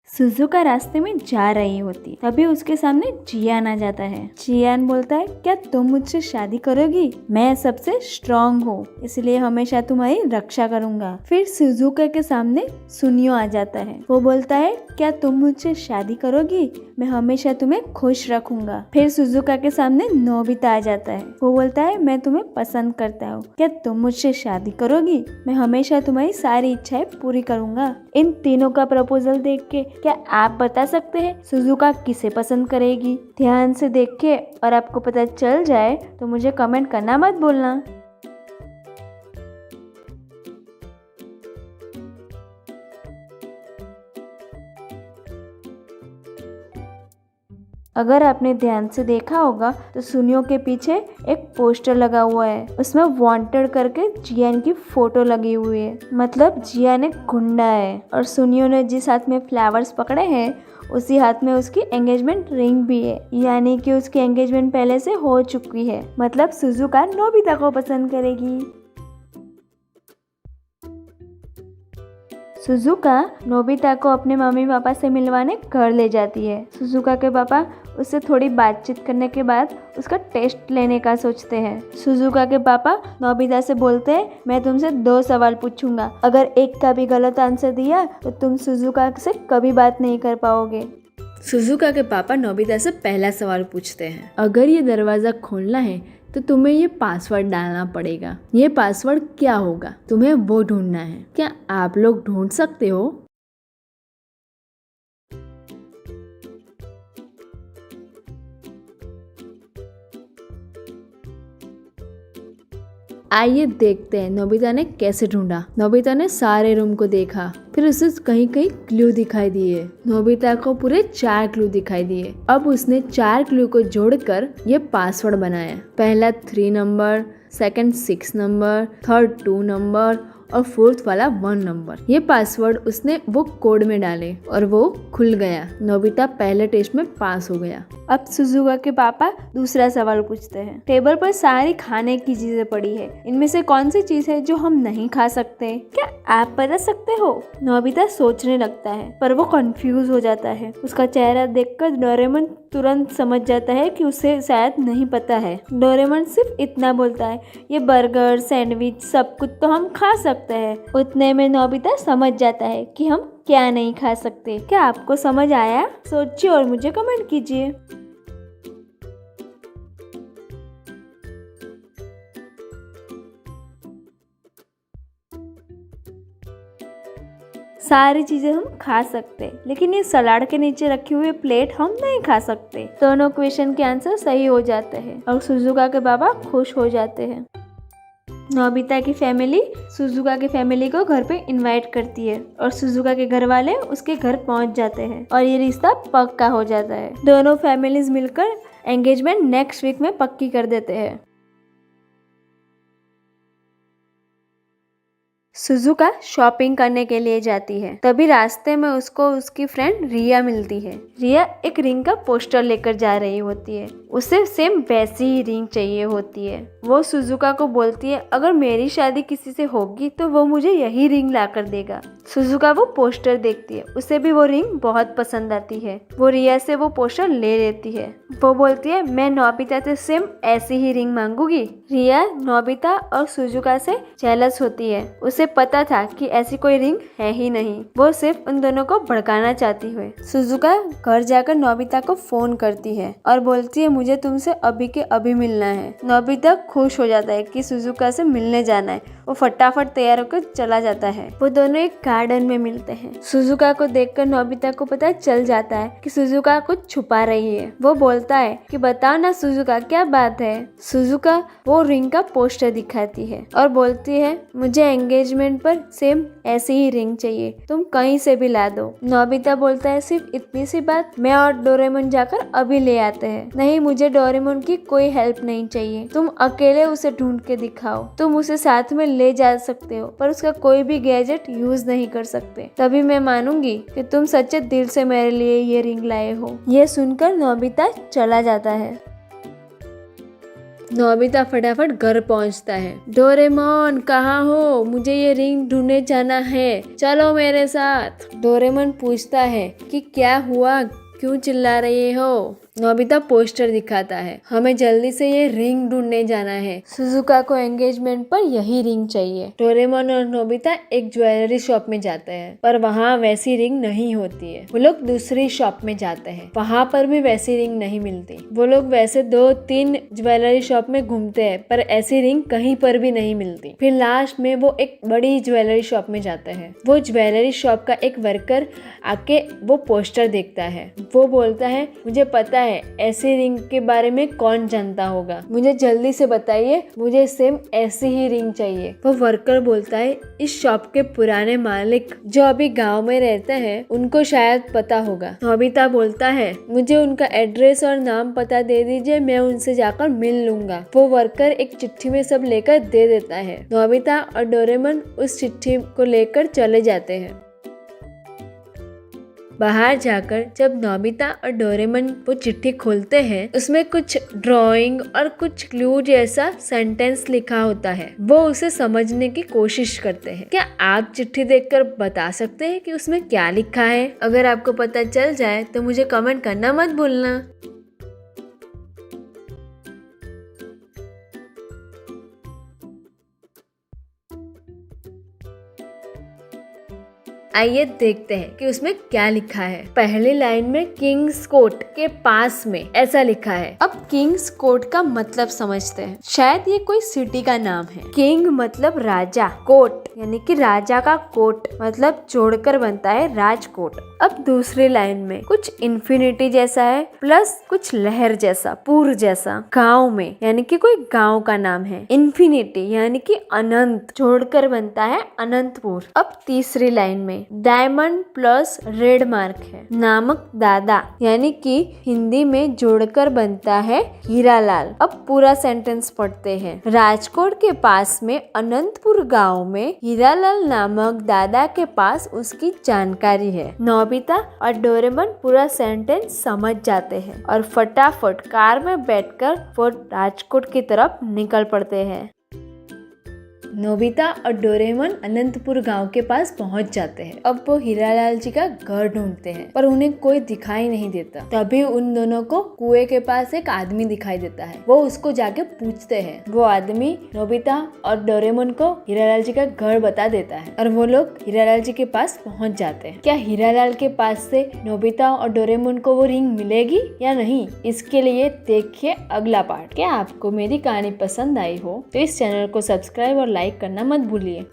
Shizuka रास्ते में जा रही होती, तभी उसके सामने जियान आ जाता है। जियान बोलता है, क्या तुम मुझसे शादी करोगी? मैं सबसे स्ट्रांग हूँ, इसलिए हमेशा तुम्हारी रक्षा करूंगा। फिर सुजुका के सामने सुनियो आ जाता है। वो बोलता है, क्या तुम मुझसे शादी करोगी? मैं हमेशा तुम्हें खुश रखूंगा। फिर सुजुका के सामने नोबिता आ जाता है। वो बोलता है, मैं तुम्हें पसंद करता हूँ, क्या तुम मुझसे शादी करोगी? मैं हमेशा तुम्हारी सारी इच्छाएं पूरी करूंगा। इन तीनों का प्रपोजल देख के क्या आप बता सकते हैं सुजुका किसे पसंद करेगी? ध्यान से देख के और आपको पता चल जाए तो मुझे कमेंट करना मत भूलना। अगर आपने ध्यान से देखा होगा तो सुनियो के पीछे एक पोस्टर लगा हुआ है, उसमें वांटेड करके जियान की फोटो लगी हुई है। मतलब जियान एक गुंडा है और सुनियो ने जिस हाथ में फ्लावर्स पकड़े हैं उसी हाथ में उसकी एंगेजमेंट रिंग भी है, यानी कि उसकी एंगेजमेंट पहले से हो चुकी है। मतलब सुजुका नोबिता को पसंद करेगी। सुजुका नोबिता को अपने मम्मी पापा से मिलवाने घर ले जाती है। सुजुका के पापा उससे थोड़ी बातचीत करने के बाद उसका टेस्ट लेने का सोचते हैं। सुजुका के पापा नोबिता से बोलते हैं, मैं तुमसे 2 सवाल पूछूंगा, अगर एक का भी गलत आंसर दिया तो तुम सुजुका से कभी बात नहीं कर पाओगे। सुजुका के पापा नोबिता से पहला सवाल पूछते हैं, अगर ये दरवाजा खोलना है तो तुम्हें ये पासवर्ड डालना पड़ेगा। ये पासवर्ड क्या होगा? तुम्हें वो ढूंढना है। क्या आप लोग ढूंढ सकते हो? आइए देखते हैं नोबिता ने कैसे ढूंढा। नोबिता ने सारे रूम को देखा, फिर उसे कहीं कहीं क्लू दिखाई दिए। नोबिता को पूरे 4 क्लू दिखाई दिए। अब उसने 4 क्लू को जोड़कर ये पासवर्ड बनाया। पहला 3 number, second 6 number, third 2 number और फोर्थ वाला 1 नंबर। ये पासवर्ड उसने वो कोड में डाले और वो खुल गया। नोबिता पहले टेस्ट में पास हो गया। अब सुजुका के पापा दूसरा सवाल पूछते हैं, टेबल पर सारी खाने की चीजें पड़ी है, इनमें से कौन सी चीज है जो हम नहीं खा सकते? क्या आप बता सकते हो? नोबिता सोचने लगता है पर वो कंफ्यूज हो जाता है। उसका चेहरा देखकर डोरेमोन तुरंत समझ जाता है कि उसे शायद नहीं पता है। डोरेमोन सिर्फ इतना बोलता है, ये बर्गर, सैंडविच सब कुछ तो हम खा सकते हैं। उतने में नोबिता समझ जाता है कि हम क्या नहीं खा सकते। क्या आपको समझ आया? सोचिए और मुझे कमेंट कीजिए। सारी चीजें हम खा सकते, लेकिन ये सलाड के नीचे रखी हुई प्लेट हम नहीं खा सकते। दोनों क्वेश्चन के आंसर सही हो जाते हैं और सुजुका के पापा खुश हो जाते हैं। नोबिता की फैमिली सुजुका की फैमिली को घर पे इनवाइट करती है और सुजुका के घर वाले उसके घर पहुंच जाते हैं और ये रिश्ता पक्का हो जाता है। दोनों फैमिलीज मिलकर एंगेजमेंट नेक्स्ट वीक में पक्की कर देते हैं। सुजुका शॉपिंग करने के लिए जाती है, तभी रास्ते में उसको उसकी फ्रेंड रिया मिलती है। रिया एक रिंग का पोस्टर लेकर जा रही होती है, उसे सेम वैसी ही रिंग चाहिए होती है। वो सुजुका को बोलती है, अगर मेरी शादी किसी से होगी तो वो मुझे यही रिंग ला कर देगा। सुजुका वो पोस्टर देखती है, उसे भी वो रिंग बहुत पसंद आती है। वो रिया से वो पोस्टर ले लेती है। वो बोलती है, मैं नोबिता से सेम ऐसी ही रिंग मांगूंगी। रिया नोबिता और सुजुका से जेलस होती है। उसे पता था कि ऐसी कोई रिंग है ही नहीं। वो सिर्फ उन दोनों को भड़काना चाहती है। सुजुका घर जाकर नोबिता को फोन करती है और बोलती है, मुझे तुमसे अभी के अभी मिलना है। नोबिता खुश हो जाता है कि सुजुका से मिलने जाना है। वो फटाफट तैयार होकर चला जाता है। वो दोनों एक गार्डन में मिलते हैं। सुजुका को देखकर नोबिता को पता चल जाता है कि सुजुका कुछ छुपा रही है। वो बोलता है कि बताओ ना सुजुका, क्या बात है? सुजुका वो रिंग का पोस्टर दिखाती है और बोलती है, मुझे एंगेजमेंट पर सेम ऐसी ही रिंग चाहिए, तुम कहीं से भी ला दो। नोबिता बोलता है, सिर्फ इतनी सी बात, मैं और डोरेमोन जाकर अभी ले आते हैं। नहीं, मुझे डोरेमोन की कोई हेल्प नहीं चाहिए, तुम अकेले उसे ढूंढ के दिखाओ। तुम उसे साथ में ले जा सकते हो पर उसका कोई भी गैजेट यूज नहीं कर सकते, तभी मैं मानूंगी कि तुम सच्चे दिल से मेरे लिए ये रिंग लाए हो। ये सुनकर नोबिता चला जाता है। नोबिता फटाफट घर पहुंचता है। डोरेमोन कहाँ हो, मुझे ये रिंग ढूंढने जाना है, चलो मेरे साथ। डोरेमोन पूछता है कि क्या हुआ, क्यों चिल्ला रहे हो। नोबिता पोस्टर दिखाता है, हमें जल्दी से ये रिंग ढूंढने जाना है, सुजुका को एंगेजमेंट पर यही रिंग चाहिए। डोरेमोन और नोबिता एक ज्वेलरी शॉप में जाते हैं, पर वहाँ वैसी रिंग नहीं होती है। वो लोग दूसरी शॉप में जाते हैं, वहाँ पर भी वैसी रिंग नहीं मिलती। वो लोग वैसे 2-3 ज्वेलरी शॉप में घूमते हैं, पर ऐसी रिंग कहीं पर भी नहीं मिलती। फिर लास्ट में वो एक बड़ी ज्वेलरी शॉप में जाते हैं। वो ज्वेलरी शॉप का एक वर्कर आके वो पोस्टर देखता है। वो बोलता है, मुझे पता है ऐसी रिंग के बारे में कौन जानता होगा, मुझे जल्दी से बताइए, मुझे सेम ऐसी ही रिंग चाहिए। वो वर्कर बोलता है, इस शॉप के पुराने मालिक जो अभी गांव में रहते हैं उनको शायद पता होगा। नोबिता बोलता है, मुझे उनका एड्रेस और नाम पता दे दीजिए, मैं उनसे जाकर मिल लूंगा। वो वर्कर एक चिट्ठी में सब लेकर दे देता है। नोबिता और डोरेमोन उस चिट्ठी को लेकर चले जाते हैं। बाहर जाकर जब नोबिता और डोरेमोन वो चिट्ठी खोलते हैं, उसमें कुछ ड्राइंग और कुछ क्लू जैसा सेंटेंस लिखा होता है। वो उसे समझने की कोशिश करते हैं। क्या आप चिट्ठी देखकर बता सकते हैं कि उसमें क्या लिखा है? अगर आपको पता चल जाए तो मुझे कमेंट करना मत भूलना। आइए देखते हैं कि उसमें क्या लिखा है। पहली लाइन में किंग्स कोर्ट के पास में ऐसा लिखा है। अब किंग्स कोर्ट का मतलब समझते हैं। शायद ये कोई सिटी का नाम है। किंग मतलब राजा, कोर्ट यानी कि राजा का कोर्ट मतलब जोड़कर बनता है राजकोट। अब दूसरी लाइन में कुछ इन्फिनिटी जैसा है प्लस कुछ लहर जैसा, पूर जैसा, गांव में यानी कि कोई गांव का नाम है। इन्फिनिटी यानी कि अनंत, जोड़कर बनता है अनंतपुर। अब तीसरी लाइन में डायमंड प्लस रेड मार्क है, नामक दादा यानी कि हिंदी में जोड़कर बनता है हीरालाल। अब पूरा सेंटेंस पढ़ते हैं। राजकोट के पास में अनंतपुर गांव में हीरालाल नामक दादा के पास उसकी जानकारी है। नोबिता और डोरेमोन पूरा सेंटेंस समझ जाते हैं और फटाफट कार में बैठकर वो राजकोट की तरफ निकल पड़ते हैं। नोबिता और डोरेमोन अनंतपुर गांव के पास पहुंच जाते हैं। अब वो हीरालाल जी का घर ढूंढते हैं, पर उन्हें कोई दिखाई नहीं देता। तभी उन दोनों को कुएं के पास एक आदमी दिखाई देता है। वो उसको जाके पूछते हैं। वो आदमी नोबिता और डोरेमोन को हीरालाल जी का घर बता देता है और वो लोग हीरालाल जी के पास पहुंच जाते हैं। क्या हीरालाल के पास से नोबिता और डोरेमोन को वो रिंग मिलेगी या नहीं, इसके लिए देखिए अगला पार्ट। क्या आपको मेरी कहानी पसंद आई हो तो इस चैनल को सब्सक्राइब और लाइक करना मत भूलिए।